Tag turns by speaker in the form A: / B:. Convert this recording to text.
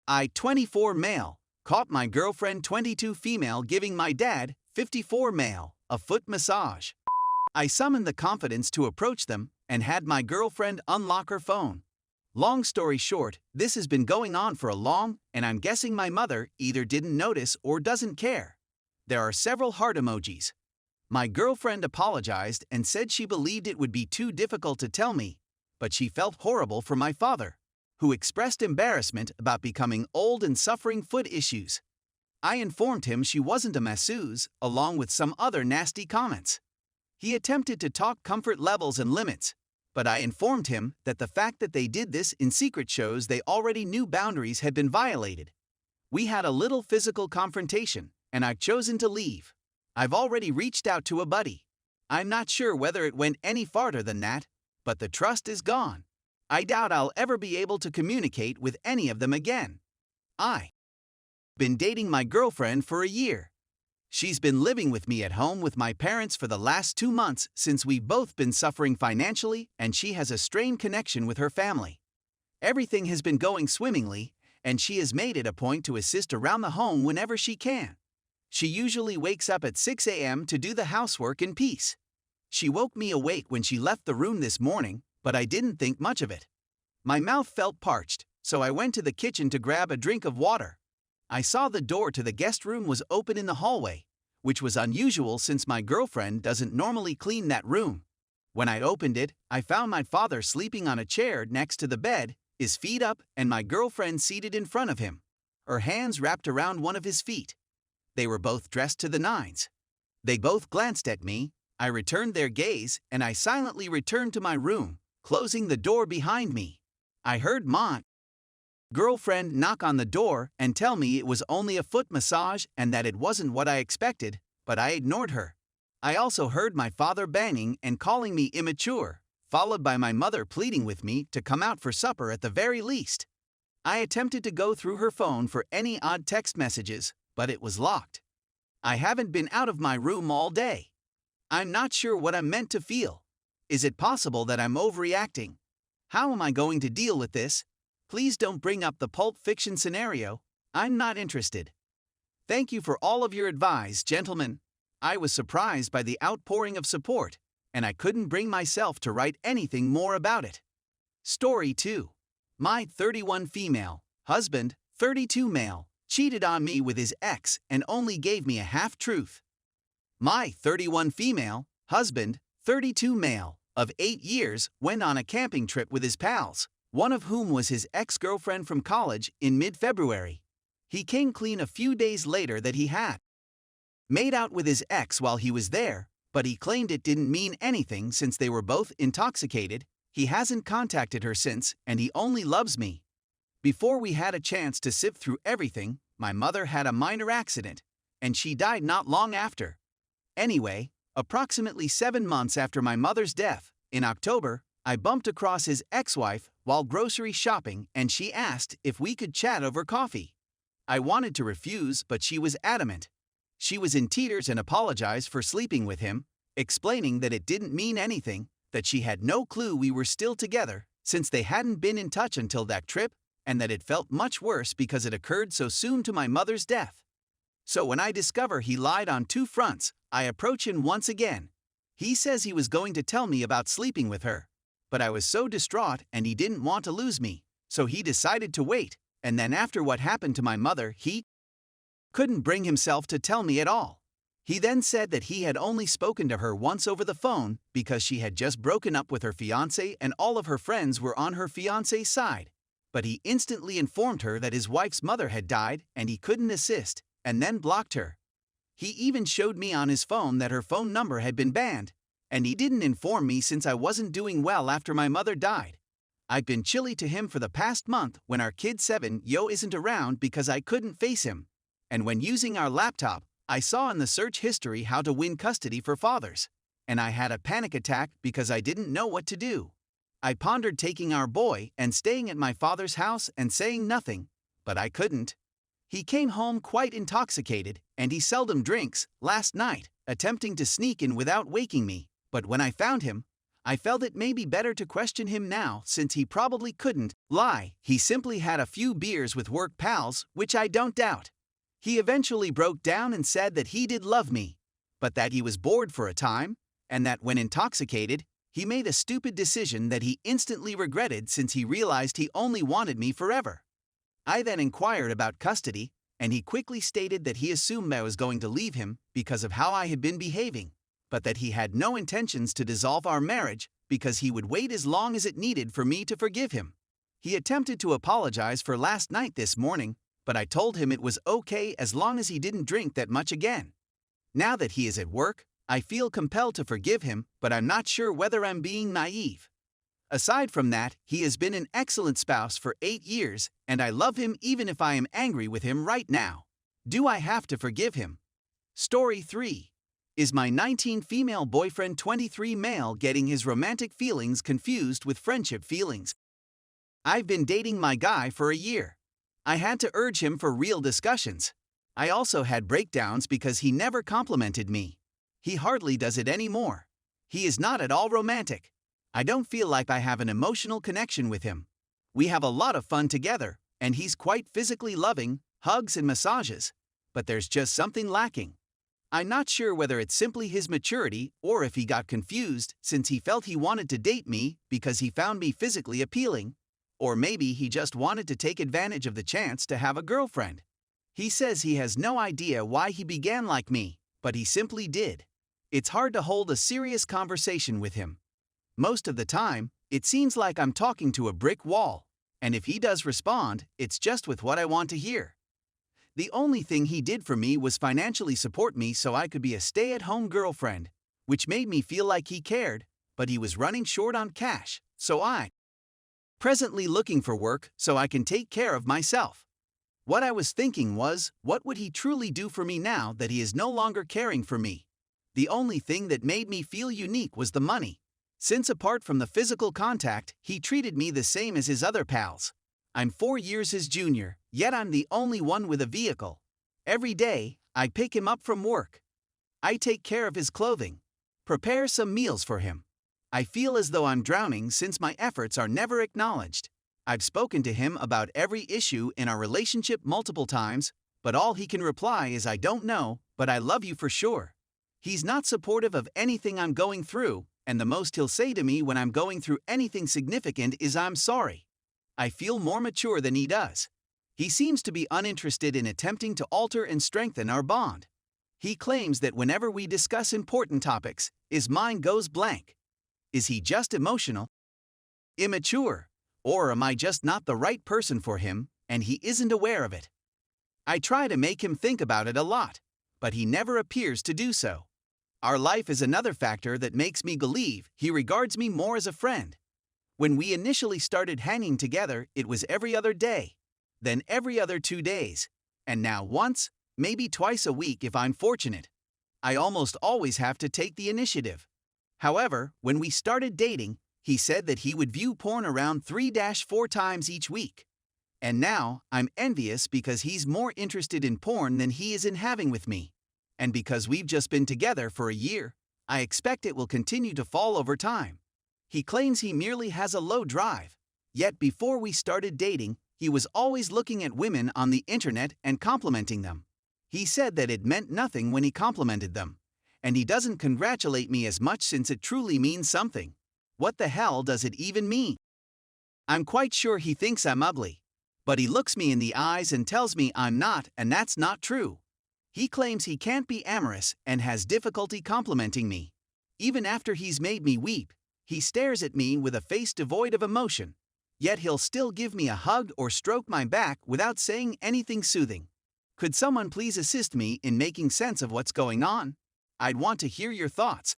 A: I, 24 male, caught my girlfriend 22 female giving my dad, 54 male, a foot massage. I summoned the confidence to approach them and had my girlfriend unlock her phone. Long story short, this has been going on for a long, and I'm guessing my mother either didn't notice or doesn't care. There are several heart emojis. My girlfriend apologized and said she believed it would be too difficult to tell me, but she felt horrible for my father, who expressed embarrassment about becoming old and suffering foot issues. I informed him she wasn't a masseuse, along with some other nasty comments. He attempted to talk comfort levels and limits, but I informed him that the fact that they did this in secret shows they already knew boundaries had been violated. We had a little physical confrontation, and I've chosen to leave. I've already reached out to a buddy. I'm not sure whether it went any farther than that, but the trust is gone. I doubt I'll ever be able to communicate with any of them again. I've been dating my girlfriend for a year. She's been living with me at home with my parents for the last 2 months since we've both been suffering financially, and she has a strained connection with her family. Everything has been going swimmingly, and she has made it a point to assist around the home whenever she can. She usually wakes up at 6 a.m. to do the housework in peace. She woke me awake when she left the room this morning, but I didn't think much of it. My mouth felt parched, so I went to the kitchen to grab a drink of water. I saw the door to the guest room was open in the hallway, which was unusual since my girlfriend doesn't normally clean that room. When I opened it, I found my father sleeping on a chair next to the bed, his feet up, and my girlfriend seated in front of him, her hands wrapped around one of his feet. They were both dressed to the nines. They both glanced at me, I returned their gaze, and I silently returned to my room, closing the door behind me. I heard my girlfriend knock on the door and tell me it was only a foot massage and that it wasn't what I expected, but I ignored her. I also heard my father banging and calling me immature, followed by my mother pleading with me to come out for supper at the very least. I attempted to go through her phone for any odd text messages, but it was locked. I haven't been out of my room all day. I'm not sure what I'm meant to feel. Is it possible that I'm overreacting? How am I going to deal with this? Please don't bring up the Pulp Fiction scenario. I'm not interested. Thank you for all of your advice, gentlemen. I was surprised by the outpouring of support, and I couldn't bring myself to write anything more about it. Story 2. My 31 female husband, 32 male, cheated on me with his ex and only gave me a half-truth. My 31 female husband, 32 male, of 8 years, went on a camping trip with his pals, one of whom was his ex-girlfriend from college, in mid-February. He came clean a few days later that he had made out with his ex while he was there, but he claimed it didn't mean anything since they were both intoxicated. He hasn't contacted her since, and he only loves me. Before we had a chance to sift through everything, my mother had a minor accident, and she died not long after. Anyway, approximately 7 months after my mother's death, in October, I bumped across his ex-wife while grocery shopping, and she asked if we could chat over coffee. I wanted to refuse, but she was adamant. She was in tears and apologized for sleeping with him, explaining that it didn't mean anything, that she had no clue we were still together since they hadn't been in touch until that trip, and that it felt much worse because it occurred so soon to my mother's death. So when I discover he lied on 2 fronts, I approach him once again. He says he was going to tell me about sleeping with her, but I was so distraught and he didn't want to lose me, so he decided to wait, and then after what happened to my mother, he couldn't bring himself to tell me at all. He then said that he had only spoken to her once over the phone because she had just broken up with her fiancé and all of her friends were on her fiancé's side. But he instantly informed her that his wife's mother had died and he couldn't assist, and then blocked her. He even showed me on his phone that her phone number had been banned, and he didn't inform me since I wasn't doing well after my mother died. I've been chilly to him for the past month when our kid 7-yo isn't around because I couldn't face him. And when using our laptop, I saw in the search history how to win custody for fathers, and I had a panic attack because I didn't know what to do. I pondered taking our boy and staying at my father's house and saying nothing, but I couldn't. He came home quite intoxicated, and he seldom drinks, last night, attempting to sneak in without waking me, but when I found him, I felt it may be better to question him now since he probably couldn't lie. He simply had a few beers with work pals, which I don't doubt. He eventually broke down and said that he did love me, but that he was bored for a time, and that when intoxicated, he made a stupid decision that he instantly regretted since he realized he only wanted me forever. I then inquired about custody, and he quickly stated that he assumed I was going to leave him because of how I had been behaving, but that he had no intentions to dissolve our marriage because he would wait as long as it needed for me to forgive him. He attempted to apologize for last night this morning, but I told him it was okay as long as he didn't drink that much again. Now that he is at work, I feel compelled to forgive him, but I'm not sure whether I'm being naive. Aside from that, he has been an excellent spouse for 8 years, and I love him even if I am angry with him right now. Do I have to forgive him? Story 3. Is my 19 female boyfriend 23 male getting his romantic feelings confused with friendship feelings? I've been dating my guy for a year. I had to urge him for real discussions. I also had breakdowns because he never complimented me. He hardly does it anymore. He is not at all romantic. I don't feel like I have an emotional connection with him. We have a lot of fun together, and he's quite physically loving, hugs and massages. But there's just something lacking. I'm not sure whether it's simply his maturity or if he got confused since he felt he wanted to date me because he found me physically appealing. Or maybe he just wanted to take advantage of the chance to have a girlfriend. He says he has no idea why he began like me, but he simply did. It's hard to hold a serious conversation with him. Most of the time, it seems like I'm talking to a brick wall, and if he does respond, it's just with what I want to hear. The only thing he did for me was financially support me so I could be a stay-at-home girlfriend, which made me feel like he cared, but he was running short on cash, so I'm presently looking for work so I can take care of myself. What I was thinking was, what would he truly do for me now that he is no longer caring for me? The only thing that made me feel unique was the money. Since apart from the physical contact, he treated me the same as his other pals. I'm 4 years his junior, yet I'm the only one with a vehicle. Every day, I pick him up from work. I take care of his clothing, prepare some meals for him. I feel as though I'm drowning since my efforts are never acknowledged. I've spoken to him about every issue in our relationship multiple times, but all he can reply is I don't know, but I love you for sure. He's not supportive of anything I'm going through, and the most he'll say to me when I'm going through anything significant is I'm sorry. I feel more mature than he does. He seems to be uninterested in attempting to alter and strengthen our bond. He claims that whenever we discuss important topics, his mind goes blank. Is he just emotional, immature, or am I just not the right person for him, and he isn't aware of it? I try to make him think about it a lot, but he never appears to do so. Our life is another factor that makes me believe he regards me more as a friend. When we initially started hanging together, it was every other day, then every other 2 days, and now once, maybe twice a week if I'm fortunate. I almost always have to take the initiative. However, when we started dating, he said that he would view porn around 3-4 times each week. And now, I'm envious because he's more interested in porn than he is in having with me. And because we've just been together for a year, I expect it will continue to fall over time. He claims he merely has a low drive. Yet before we started dating, he was always looking at women on the internet and complimenting them. He said that it meant nothing when he complimented them. And he doesn't congratulate me as much since it truly means something. What the hell does it even mean? I'm quite sure he thinks I'm ugly. But he looks me in the eyes and tells me I'm not, and that's not true. He claims he can't be amorous and has difficulty complimenting me. Even after he's made me weep, he stares at me with a face devoid of emotion. Yet he'll still give me a hug or stroke my back without saying anything soothing. Could someone please assist me in making sense of what's going on? I'd want to hear your thoughts.